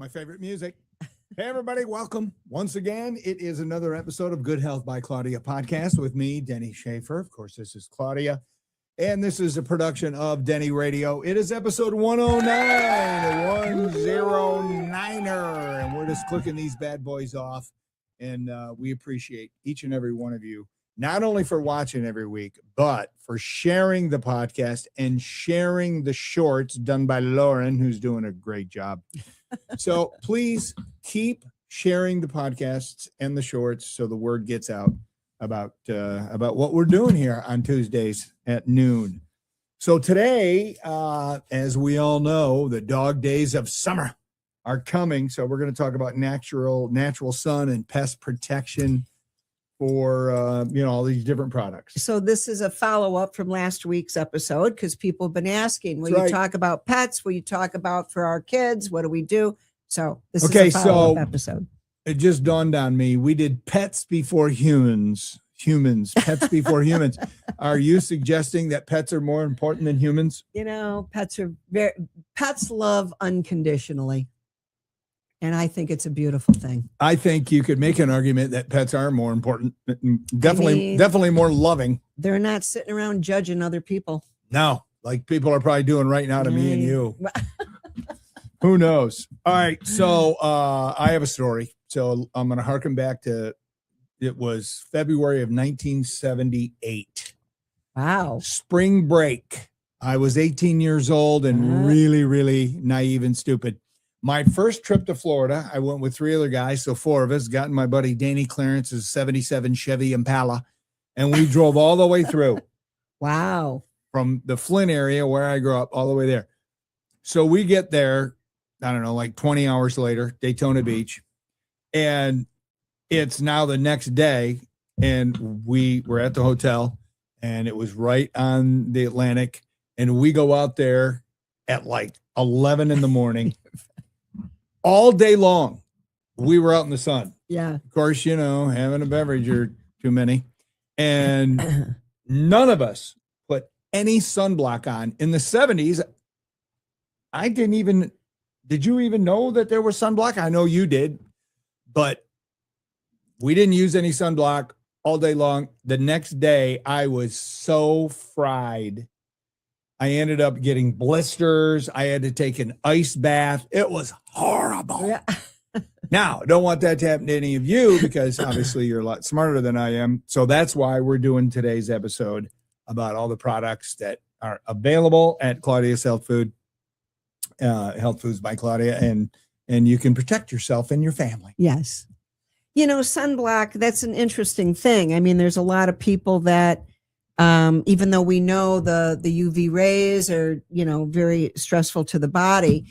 My favorite music. Hey, everybody, welcome. Once again, it is another episode of Good Health by Claudia podcast with me, Denny Schaefer. Of course, this is Claudia, and this is a production of Denny Radio. It is episode 109, 109er, and we're just clicking these bad boys off, and we appreciate each and every one of you, not only for watching every week, but for sharing the podcast and sharing the shorts done by Lauren, who's doing a great job. So please keep sharing the podcasts and the shorts so the word gets out about what we're doing here on Tuesdays at noon. So today, as we all know, the dog days of summer are coming. So we're going to talk about natural sun and pest protection for all these different products. So this is a follow-up from last week's episode because people have been asking, will you talk about pets? Will you talk about for our kids? What do we do? So this is a follow-up episode. It just dawned on me. We did pets before humans, pets before humans. Are you suggesting that pets are more important than humans? You know, pets love unconditionally. And I think it's a beautiful thing. I think you could make an argument that pets are more important, definitely more loving. They're not sitting around judging other people. No, like people are probably doing right now to me and you. Who knows? All right, so I have a story. So I'm going to harken back to, it was February of 1978. Wow. Spring break. I was 18 years old and really, really naive and stupid. My first trip to Florida, I went with three other guys, so four of us, got in my buddy Danny Clarence's 77 Chevy Impala, and we drove all the way through. Wow. From the Flint area where I grew up all the way there. So we get there, I don't know, like 20 hours later, Daytona Beach, and it's now the next day, and we were at the hotel, and it was right on the Atlantic, and we go out there at like 11 in the morning. All day long, we were out in the sun. Yeah. Of course, having a beverage or too many. And none of us put any sunblock on. In the 70s, did you even know that there was sunblock? I know you did, but we didn't use any sunblock all day long. The next day, I was so fried. I ended up getting blisters. I had to take an ice bath. It was horrible. Yeah. Now, don't want that to happen to any of you because obviously you're a lot smarter than I am. So that's why we're doing today's episode about all the products that are available at Claudia's Health Foods by Claudia, and you can protect yourself and your family. Yes. Sunblock, that's an interesting thing. I mean, there's a lot of people that even though we know the UV rays are, very stressful to the body.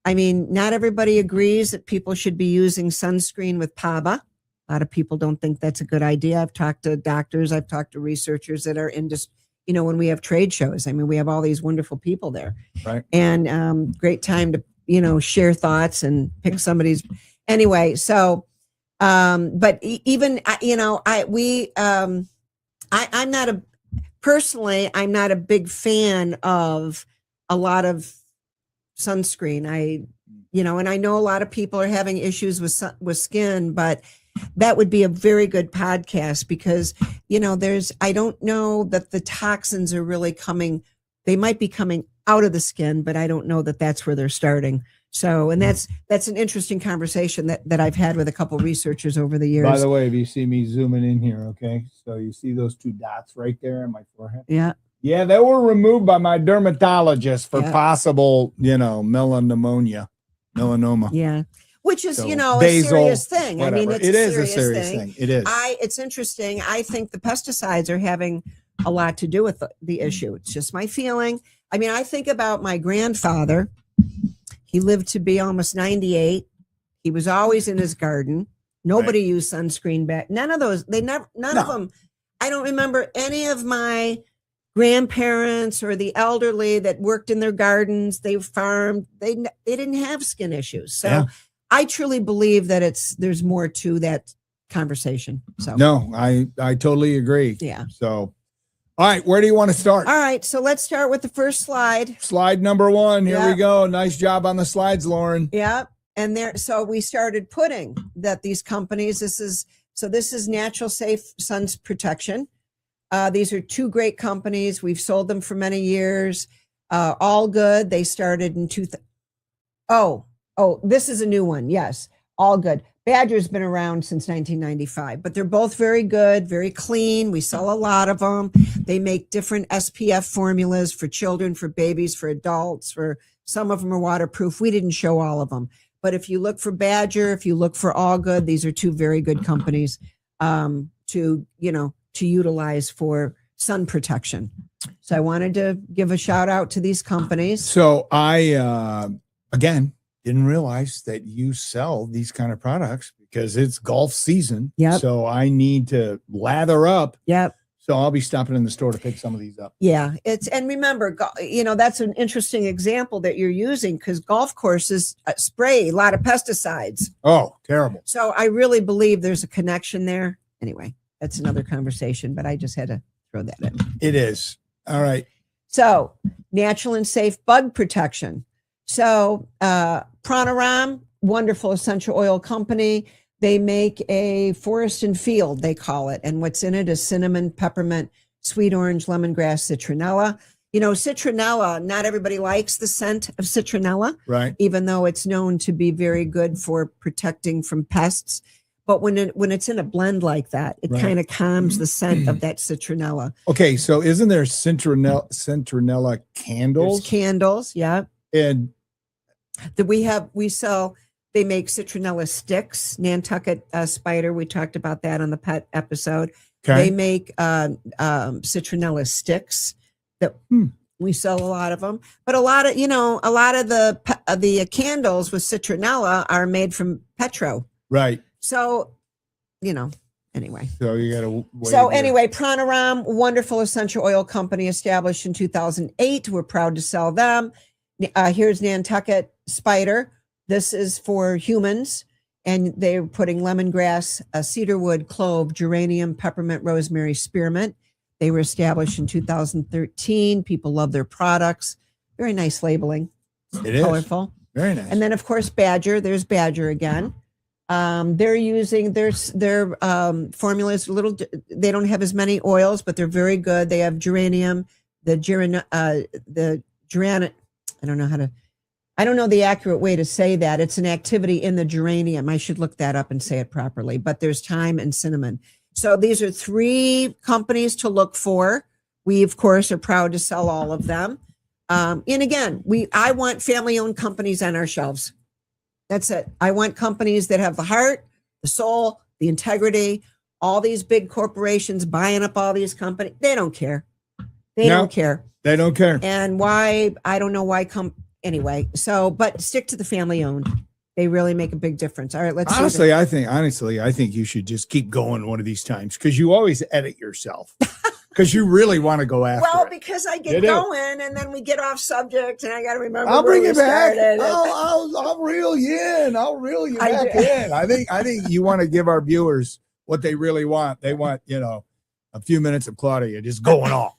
I mean, not everybody agrees that people should be using sunscreen with PABA. A lot of people don't think that's a good idea. I've talked to doctors. I've talked to researchers that are in just, when we have trade shows. I mean, we have all these wonderful people there. Right. And great time to, share thoughts and pick somebody's. Anyway, so, but even, I'm not a big fan of a lot of sunscreen. And I know a lot of people are having issues with skin, but that would be a very good podcast because, I don't know that the toxins are really coming. They might be coming out of the skin, but I don't know that that's where they're starting. So, and that's an interesting conversation that I've had with a couple researchers over the years. By the way, if you see me zooming in here, okay, so you see those two dots right there on my forehead? Yeah. Yeah, they were removed by my dermatologist for possible, melanoma. Yeah. Which is, a serious thing. Whatever. I mean, it is a serious thing. It is. It's interesting. I think the pesticides are having a lot to do with the issue. It's just my feeling. I mean, I think about my grandfather. He lived to be almost 98. He was always in his garden. Nobody used sunscreen back. None of those. None of them. I don't remember any of my grandparents or the elderly that worked in their gardens. They farmed. They didn't have skin issues. So I truly believe that there's more to that conversation. So no, I totally agree. Yeah. So. All right, where do you want to start? All right, so let's start with the first slide. Slide number 1. Here we go. Nice job on the slides, Lauren. Yeah. And so we started putting that these companies, this is Natural Safe Sun's Protection. These are two great companies. We've sold them for many years. All Good. They started in this is a new one. Yes. All Good. Badger's been around since 1995, but they're both very good, very clean. We sell a lot of them. They make different SPF formulas for children, for babies, for adults, some of them are waterproof. We didn't show all of them, but if you look for Badger, if you look for All Good, these are two very good companies to utilize for sun protection. So I wanted to give a shout out to these companies. So I, again, didn't realize that you sell these kind of products because it's golf season. Yep. So I need to lather up. Yep. So I'll be stopping in the store to pick some of these up. Yeah. And remember, that's an interesting example that you're using because golf courses spray a lot of pesticides. Oh, terrible. So I really believe there's a connection there. Anyway, that's another conversation, but I just had to throw that in. It is. All right. So natural and safe bug protection. So Pranaram, wonderful essential oil company. They make a forest and field, they call it. And what's in it is cinnamon, peppermint, sweet orange, lemongrass, citronella. Citronella, not everybody likes the scent of citronella, right? Even though it's known to be very good for protecting from pests. But when it's in a blend like that, it kind of calms the scent of that citronella. Okay, so isn't there citronella candles? There's candles, yeah. And they make citronella sticks, Nantucket spider. We talked about that on the pet episode. Okay. They make citronella sticks that we sell a lot of them. But a lot of the candles with citronella are made from petro. Right. So, anyway. So you got to wait. So anyway, Pranaram, wonderful essential oil company established in 2008. We're proud to sell them. Here's Nantucket Spider. This is for humans, and they're putting lemongrass, cedarwood, clove, geranium, peppermint, rosemary, spearmint. They were established in 2013. People love their products. Very nice labeling. It is colorful. Very nice. And then, of course, Badger. There's Badger again. They're using their formulas a little. They don't have as many oils, but they're very good. They have geranium, the geranium. I don't know the accurate way to say that. It's an activity in the geranium. I should look that up and say it properly. But there's thyme and cinnamon. So these are three companies to look for. We, of course, are proud to sell all of them. And again, I want family-owned companies on our shelves. That's it. I want companies that have the heart, the soul, the integrity. All these big corporations buying up all these companies, they don't care. They don't care. They don't care. And why? I don't know why. Anyway, but stick to the family-owned. They really make a big difference. All right, let's honestly, I think you should just keep going one of these times because you always edit yourself. Because you really want to go after it. Because I get going and then we get off subject and I got to remember. I'll bring it back. I'll reel you in. I'll reel you back in. I think you want to give our viewers what they really want. They want, a few minutes of Claudia just going off.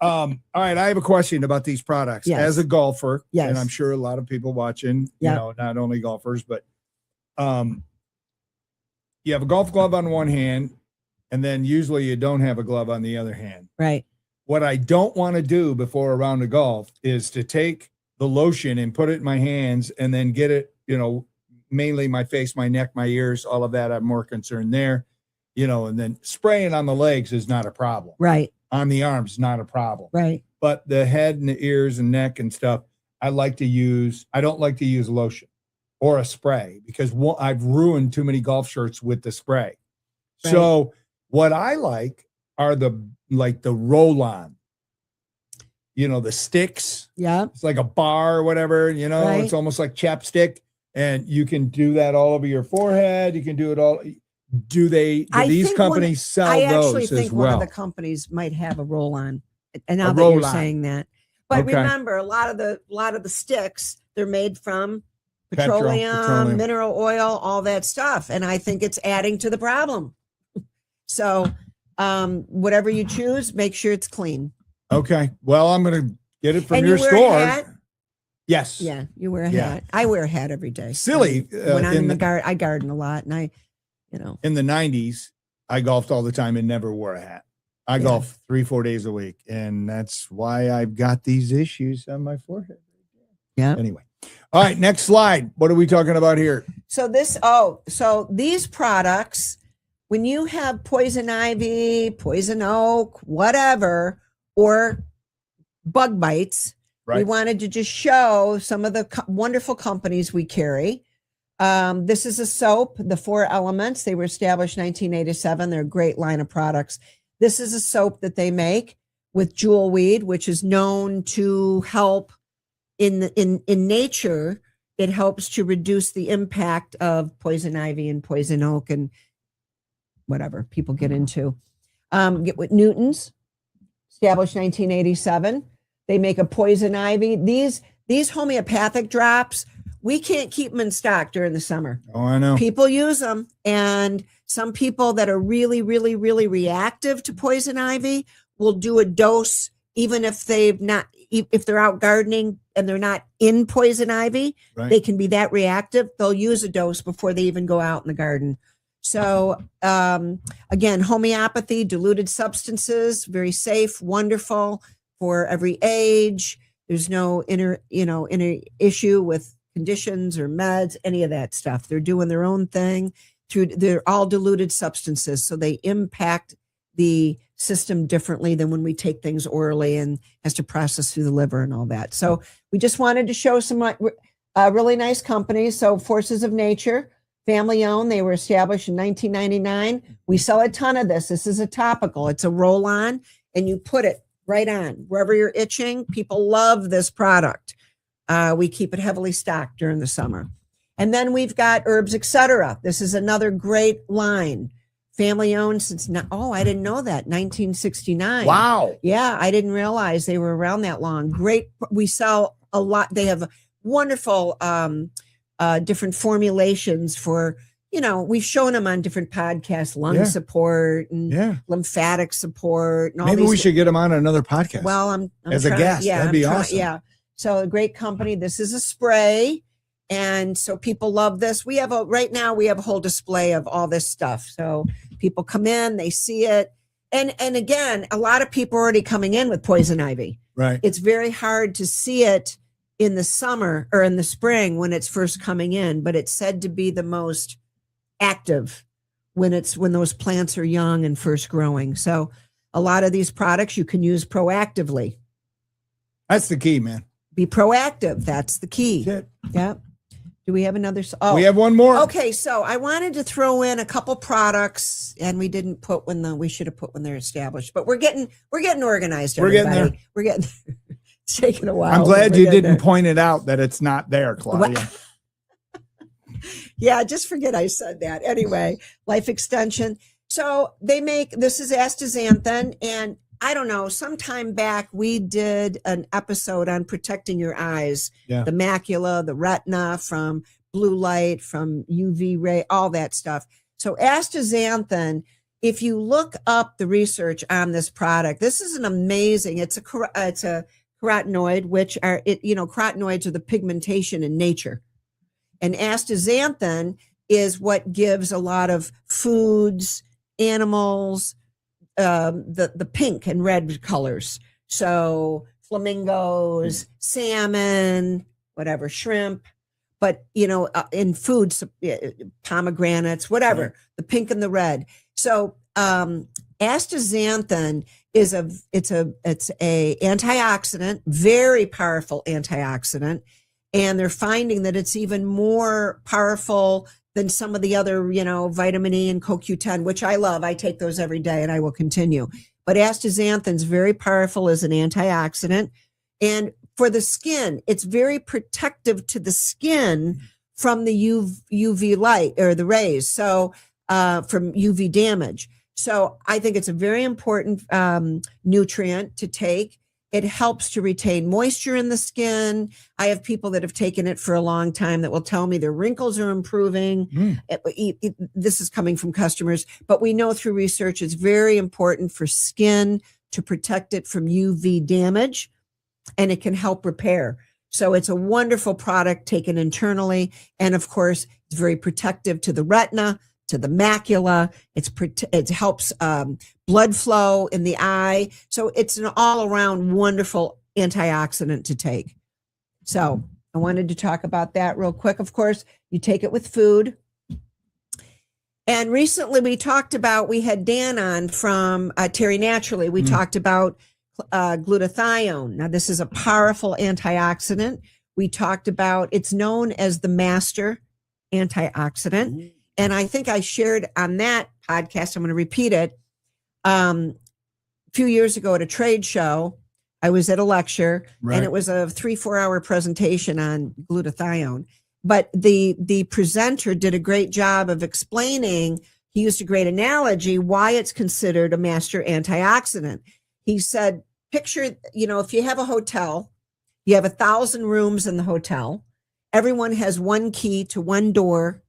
All right. I have a question about these products. Yes. As a golfer, yes. And I'm sure a lot of people watching, not only golfers, but you have a golf glove on one hand. And then usually you don't have a glove on the other hand. Right. What I don't want to do before a round of golf is to take the lotion and put it in my hands and then get it, mainly my face, my neck, my ears, all of that. I'm more concerned there, and then spraying on the legs is not a problem. Right. On the arms, not a problem. Right. But the head and the ears and neck and stuff, I don't like to use lotion or a spray because I've ruined too many golf shirts with the spray. Right. So what I like are the roll-on, the sticks. Yeah. It's like a bar or whatever, right. It's almost like chapstick and you can do that all over your forehead. You can do it all. Do these companies sell those as well? I actually think one of the companies might have a roll-on. And now that you're saying that. But remember, a lot of the sticks, they're made from petroleum, mineral oil, all that stuff. And I think it's adding to the problem. So whatever you choose, make sure it's clean. Okay. Well, I'm going to get it from your store. Yeah, Yes. Yeah, you wear a Yeah. hat. I wear a hat every day. Silly. When I'm in the garden, I garden a lot, and in the 90s, I golfed all the time and never wore a hat. I golf 3-4 days a week, and that's why I've got these issues on my forehead. Yeah. Anyway. All right, next slide. What are we talking about here? So these products, when you have poison ivy, poison oak, whatever, or bug bites, we wanted to just show some of the wonderful companies we carry. This is a soap, the 4 Elements. They were established in 1987. They're a great line of products. This is a soap that they make with jewelweed, which is known to help in nature. It helps to reduce the impact of poison ivy and poison oak and whatever people get into. Get with Newton's, established 1987. They make a poison ivy. These homeopathic drops, we can't keep them in stock during the summer. Oh, I know. People use them, and some people that are really, really, really reactive to poison ivy will do a dose, even if if they're out gardening and they're not in poison ivy, they can be that reactive. They'll use a dose before they even go out in the garden. So again, homeopathy, diluted substances, very safe, wonderful for every age. There's no inner issue with conditions or meds, any of that stuff. They're doing their own thing they're all diluted substances. So they impact the system differently than when we take things orally and has to process through the liver and all that. So we just wanted to show some really nice companies. So Forces of Nature, family owned. They were established in 1999. We sell a ton of this. This is a topical. It's a roll on and you put it right on wherever you're itching. People love this product. We keep it heavily stocked during the summer. And then we've got Herbs, Etc. This is another great line. Family owned since I didn't know that, 1969. Wow. Yeah, I didn't realize they were around that long. Great. We sell a lot. They have wonderful different formulations for, we've shown them on different podcasts, lung support and lymphatic support. And all Maybe we should get them on another podcast. Well, I'm as a guest. Yeah, that'd be awesome. Yeah. So a great company. This is a spray. And so people love this. Right now we have a whole display of all this stuff. So people come in, they see it. And again, a lot of people are already coming in with poison ivy. Right. It's very hard to see it in the summer or in the spring when it's first coming in, but it's said to be the most active when those plants are young and first growing. So a lot of these products you can use proactively. That's the key, man. Be proactive. That's the key. That's it. Yeah. Do we have another? We have one more. Okay, so I wanted to throw in a couple products, and we didn't put we should have put when they're established. But we're getting organized. Everybody. We're getting there. We're getting. It's taking a while. I'm glad you didn't point it out that it's not there, Claudia. Yeah, just forget I said that. Anyway, Life Extension. So this is astaxanthin, and I don't know, sometime back we did an episode on protecting your eyes, the macula, the retina from blue light, from UV ray, all that stuff. So astaxanthin, if you look up the research on this product, this is an amazing, it's a carotenoid, which are, carotenoids are the pigmentation in nature. And astaxanthin is what gives a lot of foods, animals, the pink and red colors. So flamingos, salmon, whatever, shrimp, but in foods, pomegranates, whatever, the pink and the red. So astaxanthin is it's a antioxidant, very powerful antioxidant, and they're finding that it's even more powerful than some of the other, vitamin E and CoQ10, which I love. I take those every day and I will continue. But astaxanthin is very powerful as an antioxidant. And for the skin, it's very protective to the skin from the UV light or the rays. So from UV damage. So I think it's a very important nutrient to take. It helps to retain moisture in the skin. I have people that have taken it for a long time that will tell me their wrinkles are improving. This is coming from customers, but we know through research it's very important for skin to protect it from UV damage, and it can help repair. So it's a wonderful product taken internally. And of course, it's very protective to the retina, to the macula. It helps blood flow in the eye. So it's an all around wonderful antioxidant to take. So I wanted to talk about that real quick. Of course, you take it with food. And recently we had Dan on from Terry Naturally. We talked about glutathione. Now, this is a powerful antioxidant. We talked about, it's known as the master antioxidant. And I think I shared on that podcast, I'm going to repeat it. A few years ago at a trade show, I was at a lecture, and it was a 3-4 hour presentation on glutathione. But the presenter did a great job of explaining, he used a great analogy, why it's considered a master antioxidant. He said, picture, if you have a hotel, you have 1,000 rooms in the hotel. Everyone has one key to one door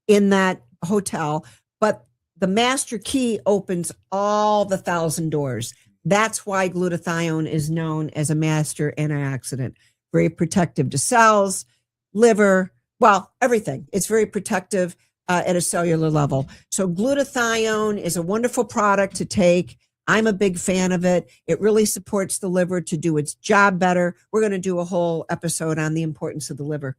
in that hotel, but the master key opens all the 1,000 doors. That's why glutathione is known as a master antioxidant. Very protective to cells, liver, well, everything. It's very protective at a cellular level. So glutathione is a wonderful product to take. I'm a big fan of it. It really supports the liver to do its job better. We're going to do a whole episode on the importance of the liver,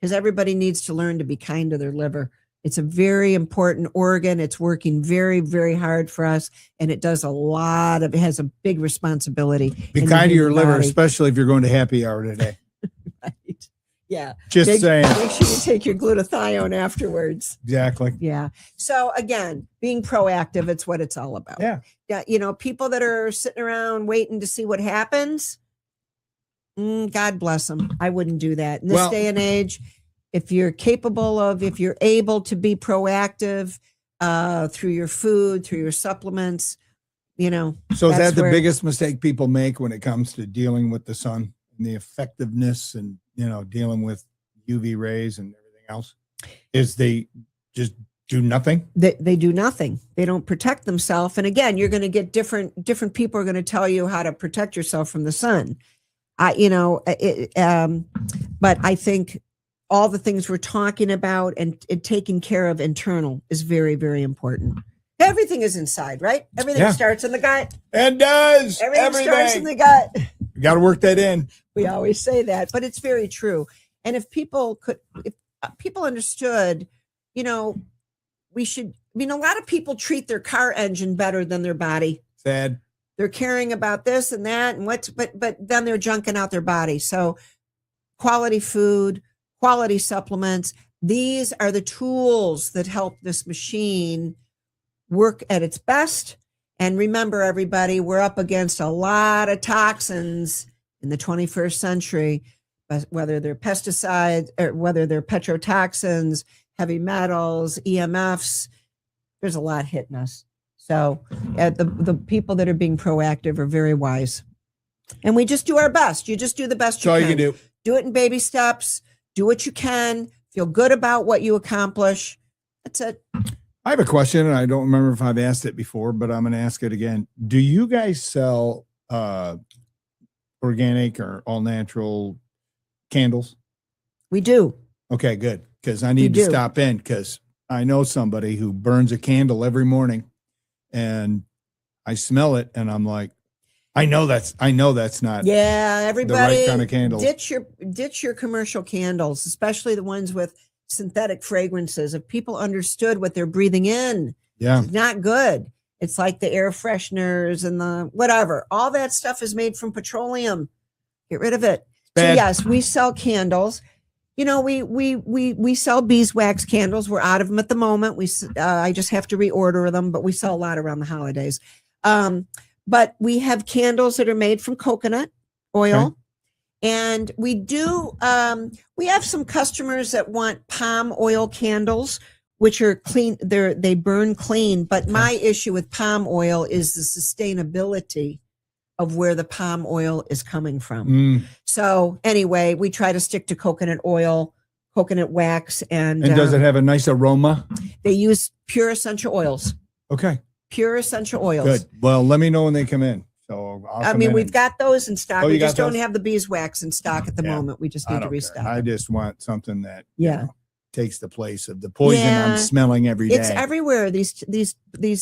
because everybody needs to learn to be kind to their liver. It's a very important organ. It's working very, very hard for us. And it does it has a big responsibility. Be kind to your liver, especially if you're going to happy hour today. Right. Yeah. Just saying. Make sure you take your glutathione afterwards. Exactly. Yeah. So again, being proactive, it's what it's all about. Yeah. Yeah. People that are sitting around waiting to see what happens, God bless them. I wouldn't do that. In this day and age, if you're able to be proactive through your food, through your supplements, So is that the biggest mistake people make when it comes to dealing with the sun and the effectiveness and, dealing with UV rays and everything else? Is they just do nothing? They do nothing. They don't protect themselves. And again, you're going to get different people are going to tell you how to protect yourself from the sun. But I think all the things we're talking about and taking care of internal is very, very important. Everything is inside, right? Everything starts in the gut. It does. Everything starts in the gut. You got to work that in. We always say that, but it's very true. And if people understood, a lot of people treat their car engine better than their body. Sad. They're caring about this and that and but then they're junking out their body. So quality food, quality supplements, these are the tools that help this machine work at its best. And remember, everybody, we're up against a lot of toxins in the 21st century, whether they're pesticides or whether they're petrotoxins, heavy metals, EMFs. There's a lot hitting us. So the people that are being proactive are very wise. And we just do our best. You just do the best you can. That's all you can do. Do it in baby steps. Do what you can. Feel good about what you accomplish. That's it. I have a question, and I don't remember if I've asked it before, but I'm going to ask it again. Do you guys sell organic or all natural candles? We do. Okay, good. Because I need to stop in, because I know somebody who burns a candle every morning, and I smell it, and I'm like, I know that's not everybody the right kind of candle. Ditch your commercial candles, especially the ones with synthetic fragrances. If people understood what they're breathing in, it's not good. It's like the air fresheners and the whatever. All that stuff is made from petroleum. Get rid of it. Bad. So yes, we sell candles. We sell beeswax candles. We're out of them at the moment. I just have to reorder them, but we sell a lot around the holidays. But we have candles that are made from coconut oil. Okay. And we do, we have some customers that want palm oil candles, which are clean. They burn clean. But my issue with palm oil is the sustainability of where the palm oil is coming from. So anyway, we try to stick to coconut oil, coconut wax. And does it have a nice aroma? They use pure essential oils. Okay. Pure essential oils. Good. Well, let me know when they come in. So I mean, we've got those in stock. Oh, We you just got don't those? have the beeswax in stock at the Yeah. moment. We just I need to don't restock. care. I them. just want something that Yeah. takes the place of the poison I'm Yeah. smelling every day. It's everywhere. These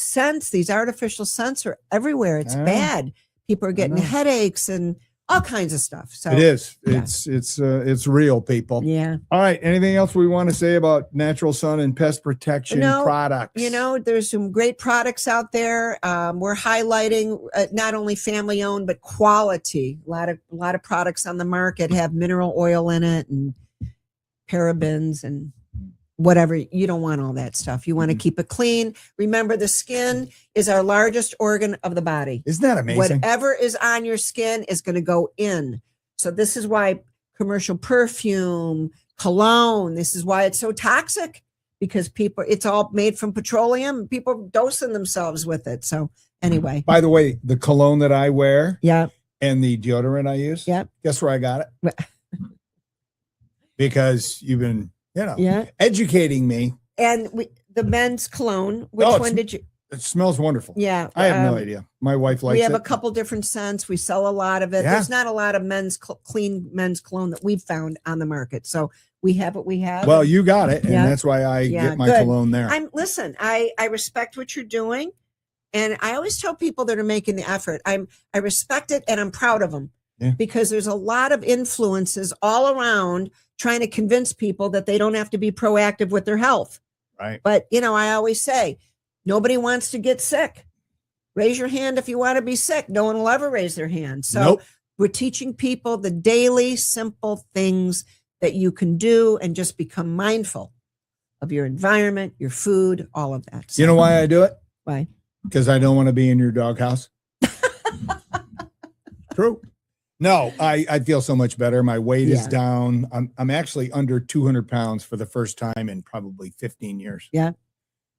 scents, these artificial scents are everywhere. It's I know. bad. People are getting know. headaches and all kinds of stuff. So It is. yeah. It's real, people. Yeah. All right. Anything else we want to say about natural sun and pest protection products? You know, there's some great products out there. We're highlighting not only family owned but quality. A lot of products on the market have mineral oil in it and parabens and whatever. You don't want all that stuff. You want to keep it clean. Remember, the skin is our largest organ of the body. Isn't that amazing? Whatever is on your skin is going to go in. So this is why commercial perfume, cologne, this is why it's so toxic, because it's all made from petroleum. People dosing themselves with it. So anyway. By the way, the cologne that I wear and the deodorant I use, guess where I got it? Because you've been educating me. And the men's cologne, which one did you? It smells wonderful. Yeah. I have no idea. My wife likes it. We have a couple different scents. We sell a lot of it. Yeah. There's not a lot of clean men's cologne that we've found on the market. So we have what we have. Well, you got it. And that's why I get my cologne there. Listen, I respect what you're doing. And I always tell people that are making the effort, I respect it and I'm proud of them. Yeah. Because there's a lot of influences all around trying to convince people that they don't have to be proactive with their health. Right. But, I always say, nobody wants to get sick. Raise your hand if you want to be sick. No one will ever raise their hand. So we're teaching people the daily simple things that you can do and just become mindful of your environment, your food, all of that. So, you know why I do it? Why? Because I don't want to be in your doghouse. True. No, I feel so much better. My weight is down. I'm actually under 200 pounds for the first time in probably 15 years. Yeah.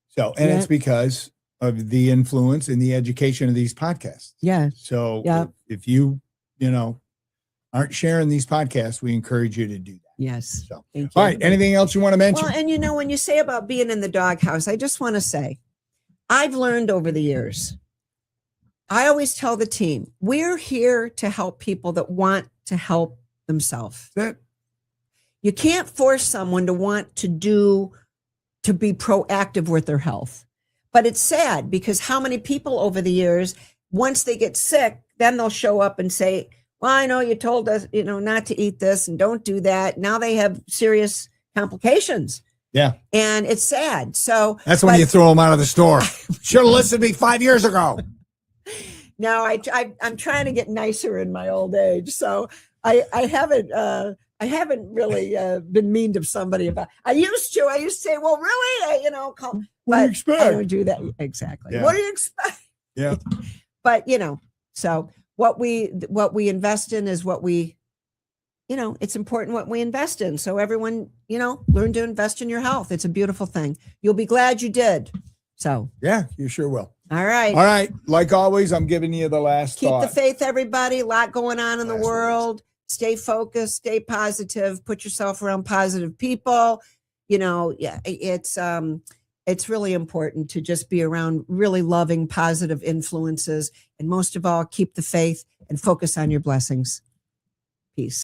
So, and it's because of the influence and the education of these podcasts. Yeah. So if you aren't sharing these podcasts, we encourage you to do that. Yes. So, thank you. All right. Anything else you want to mention? Well, and when you say about being in the doghouse, I just want to say, I've learned over the years, I always tell the team, we're here to help people that want to help themselves. You can't force someone to want to be proactive with their health. But it's sad because how many people over the years, once they get sick, then they'll show up and say, well, I know you told us, not to eat this and don't do that. Now they have serious complications. Yeah. And it's sad. So that's when you throw them out of the store. Should have listened to me 5 years ago. Now I'm trying to get nicer in my old age. So I haven't really been mean to somebody about. I used to say, well, really, What do you expect? I don't do that exactly. Yeah. What do you expect? Yeah. But so what we invest in is what we, it's important what we invest in. So everyone, learn to invest in your health. It's a beautiful thing. You'll be glad you did. So yeah, you sure will. All right. All right. Like always, I'm giving you the last Keep thought. the faith, everybody. A lot going on in the world. Stay focused, stay positive, put yourself around positive people. It's really important to just be around really loving, positive influences. And most of all, keep the faith and focus on your blessings. Peace.